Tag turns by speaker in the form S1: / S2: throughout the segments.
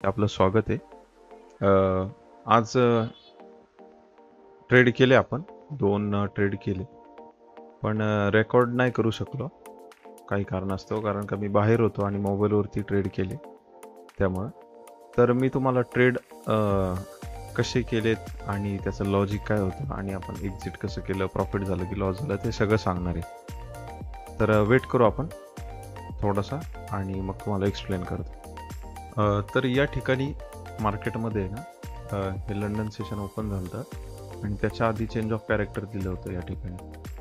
S1: आपलं स्वागत आहे. आज ट्रेड केले आपण 2 ट्रेड केले, पण रेकॉर्ड नाही करू शकलो काही कारणास्तव, कारण का मी बाहेर होतो आणि मोबाईलवरती ट्रेड केले त्यामुळं. तर मी तुम्हाला ट्रेड कसे केलेत आणि त्याचं लॉजिक काय होतं आणि आपण एक्झिट कसं केलं, प्रॉफिट झालं की लॉस झालं ते सगळं सांगणार आहे. तर वेट करू आपण थोडासा आणि मग तुम्हाला एक्सप्लेन करतो. तर या ठिकाणी मार्केटमध्ये आहे ना, हे लंडन सेशन ओपन झालं होतं आणि त्याच्या आधी चेंज ऑफ कॅरेक्टर दिलं होतं या ठिकाणी.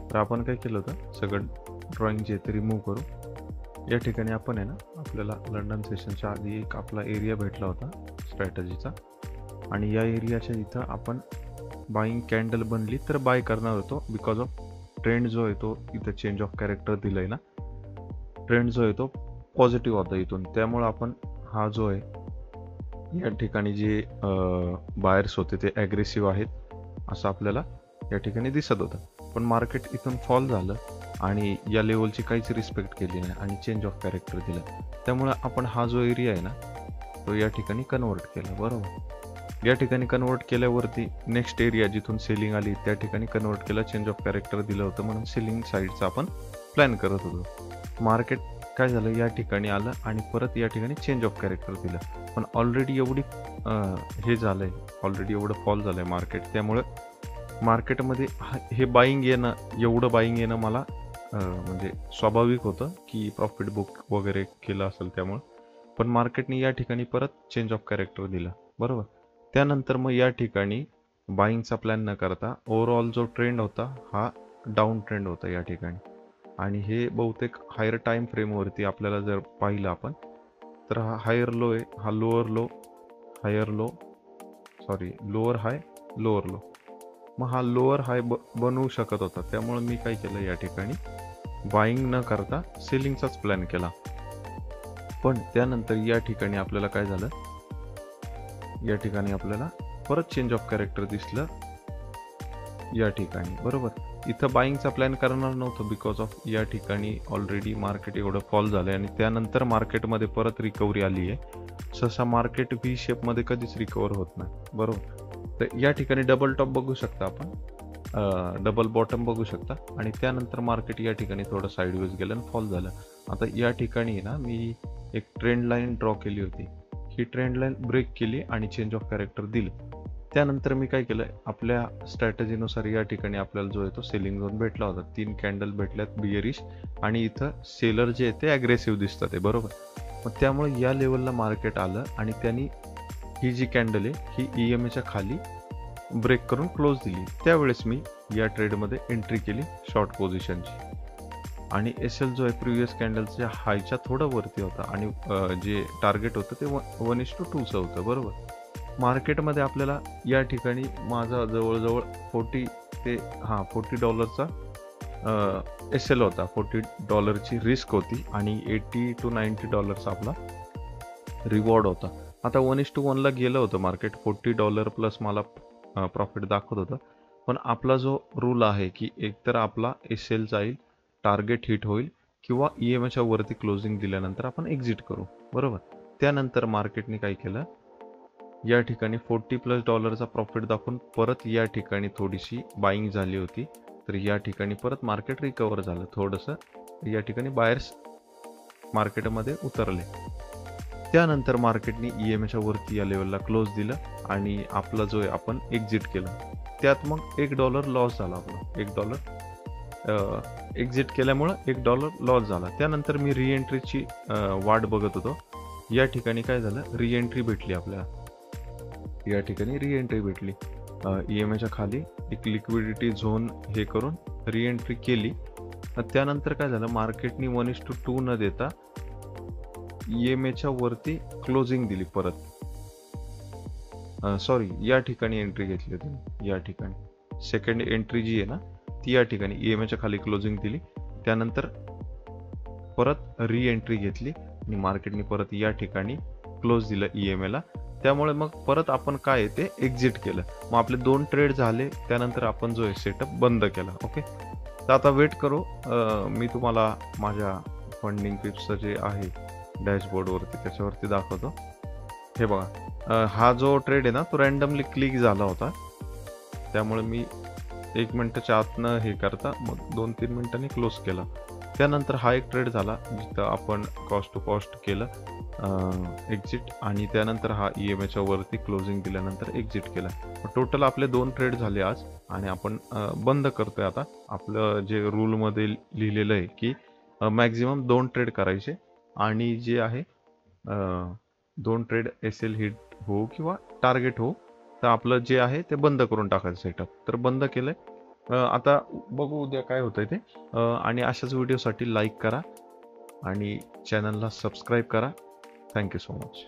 S1: तर आपण काय केलं होतं, सगळं ड्रॉइंग जे ते रिमूव्ह करू. या ठिकाणी आपण आहे ना, आपल्याला लंडन सेशनच्या आधी एक आपला एरिया भेटला होता स्ट्रॅटजीचा, आणि या एरियाच्या इथं आपण बाईंग कॅन्डल बनली तर बाय करणार होतो. बिकॉज ऑफ ट्रेंड जो आहे तो इथं चेंज ऑफ कॅरेक्टर दिलं आहे ना, ट्रेंड जो आहे तो पॉझिटिव्ह होता इथून, त्यामुळं आपण हा जो आहे या ठिकाणी जे बायर्स होते ते ॲग्रेसिव्ह आहेत असं आपल्याला या ठिकाणी दिसत होतं. पण मार्केट इथून फॉल झालं आणि या लेवलची काहीच रिस्पेक्ट केली नाही आणि चेंज ऑफ कॅरेक्टर दिलं. त्यामुळे आपण हा जो एरिया आहे ना तो या ठिकाणी कन्वर्ट केला. बरोबर, या ठिकाणी कन्वर्ट केल्यावरती नेक्स्ट एरिया जिथून सेलिंग आली त्या ठिकाणी कन्वर्ट केला, चेंज ऑफ कॅरेक्टर दिलं होतं म्हणून सेलिंग साईडचा आपण प्लॅन करत होतो. मार्केट काय झालं, या ठिकाणी आलं आणि परत या ठिकाणी चेंज ऑफ कॅरेक्टर दिलं. पण ऑलरेडी एवढी हे झालंय, ऑलरेडी एवढं फॉल झालंय मार्केट, त्यामुळं मार्केटमध्ये हे बाईंग येणं, एवढं बाईंग येणं मला म्हणजे स्वाभाविक होतं की प्रॉफिट बुक वगैरे केलं असेल त्यामुळं. पण मार्केटने या ठिकाणी परत चेंज ऑफ कॅरेक्टर दिला. बरोबर, त्यानंतर मग या ठिकाणी बाईंगचा प्लॅन न करता ओव्हरऑल जो ट्रेंड होता हा डाऊन ट्रेंड होता या ठिकाणी. आणि हे बहुतेक हायर टाइम फ्रेमवरती आपल्याला जर पाहिलं आपण तर हा हायर लो आहे, हा lower low, higher low, sorry lower high, lower low. मग हा लोअर हाय बनवू शकत होता, त्यामुळे मी काय केलं, या ठिकाणी बाईंग न करता सेलिंगचाच प्लॅन केला. पण त्यानंतर या ठिकाणी आपल्याला काय झालं, या ठिकाणी आपल्याला परत चेंज ऑफ कॅरेक्टर दिसलं या ठिकाणी. बरोबर, इथं बाईंगचा प्लॅन करणार नव्हतं बिकॉज ऑफ या ठिकाणी ऑलरेडी मार्केट एवढं फॉल झालं आणि त्यानंतर मार्केटमध्ये परत रिकव्हरी आली आहे. सहसा मार्केट व्ही शेपमध्ये कधीच रिकवर होत नाही. बरोबर, तर या ठिकाणी डबल टॉप बघू शकता आपण, डबल बॉटम बघू शकता आणि त्यानंतर मार्केट या ठिकाणी थोडं साईडवेज गेलं आणि फॉल झालं. आता या ठिकाणी ना मी एक ट्रेंड लाईन ड्रॉ केली होती, ही ट्रेंड लाईन ब्रेक केली आणि चेंज ऑफ कॅरेक्टर दिलं. त्यानंतर मी काय केलं, आपल्या स्ट्रॅटेजीनुसार या ठिकाणी आपल्याला जो आहे तो सेलिंग झोन भेटला होता. 3 कॅन्डल भेटल्यात बियरिश आणि इथं सेलर जे आहे ते ॲग्रेसिव्ह दिसतात आहे. बरोबर, मग त्यामुळे या लेवलला मार्केट आलं आणि त्यांनी ही जी कॅन्डल आहे ही EMAच्या खाली ब्रेक करून क्लोज दिली. त्यावेळेस मी या ट्रेडमध्ये एंट्री केली शॉर्ट पोझिशनची. आणि SL जो आहे प्रिव्हियस कॅन्डलच्या हायच्या थोडं वरती होता आणि जे टार्गेट होतं ते 1:2चं होतं. बरोबर, मार्केटमध्ये आपल्याला या ठिकाणी माझा जवळजवळ $40 SL होता, $40ची रिस्क होती आणि $80 to $90 आपला रिवॉर्ड होता. आता 1:1ला गेलं होतं मार्केट, $40 प्लस मला प्रॉफिट दाखवत होतं. पण आपला जो रूल आहे की एकतर आपला SL जाईल, टार्गेट हिट होईल, किंवा EMAच्या वरती क्लोजिंग दिल्यानंतर आपण एक्झिट करू. बरोबर, त्यानंतर मार्केटने काय केलं, या ठिकाणी $40+ प्रॉफिट दाखवून परत या ठिकाणी थोडीशी बाईंग झाली होती. तर या ठिकाणी परत मार्केट रिकवर झालं थोडंसं, या ठिकाणी बायर्स मार्केटमध्ये उतरले. त्यानंतर मार्केटने EMAच्या वरती या लेवलला क्लोज दिलं आणि आपला जो आहे आपण एक्झिट केलं. त्यात मग $1 लॉस झाला आपला, $1 एक्झिट केल्यामुळं $1 लॉस झाला. त्यानंतर मी रिएंट्रीची वाट बघत होतो. या ठिकाणी काय झालं, रिएंट्री भेटली आपल्याला, या ठिकाणी रिएंट्री भेटली. EMAच्या खाली एक लिक्विडिटी झोन हे करून रिएंट्री केली. त्यानंतर काय झालं, मार्केटनी 1:2 न देता EMAच्या वरती क्लोजिंग दिली परत. सॉरी, या ठिकाणी एंट्री घेतली होती, या ठिकाणी सेकंड एंट्री जी आहे ना ती या ठिकाणी EMAच्या खाली क्लोजिंग दिली. त्यानंतर परत रिएंट्री घेतली आणि मार्केटने परत या ठिकाणी क्लोज दिलं EMAला. त्यामुळे मग परत आपण काय आहे ते एक्झिट केलं. मग आपले 2 ट्रेड झाले, त्यानंतर आपण जो आहे सेटअप बंद केला. ओके, तर आता वेट करू, मी तुम्हाला माझ्या फंडिंग टिप्सचं जे आहे डॅशबोर्डवरती त्याच्यावरती दाखवतो. हे बघा, हा जो ट्रेड आहे ना तो रॅन्डमली क्लिक झाला होता, त्यामुळे मी 1 मिनिटाच्या आतनं हे करता मग 2-3 मिनिटांनी क्लोज केला. त्यानंतर हा एक ट्रेड झाला जिथं आपण कॉस्ट टू कॉस्ट केलं एक्झिट, आणि त्यानंतर हा EMAच्या वरती क्लोजिंग दिल्यानंतर एक्झिट केला. टोटल आपले 2 ट्रेड झाले आज, आणि आपण बंद करतोय आता. आपलं जे रूलमध्ये लिहिलेलं आहे की मॅक्झिमम 2 ट्रेड करायचे, आणि जे आहे 2 ट्रेड SL हिट हो किंवा टार्गेट हो, तर आपलं जे आहे ते बंद करून टाकायचं सेटअप. तर बंद केलंय. आता बघू उद्या काय होतंय ते. आणि अशाच व्हिडिओसाठी लाईक करा आणि चॅनलला सबस्क्राईब करा. Thank you so much.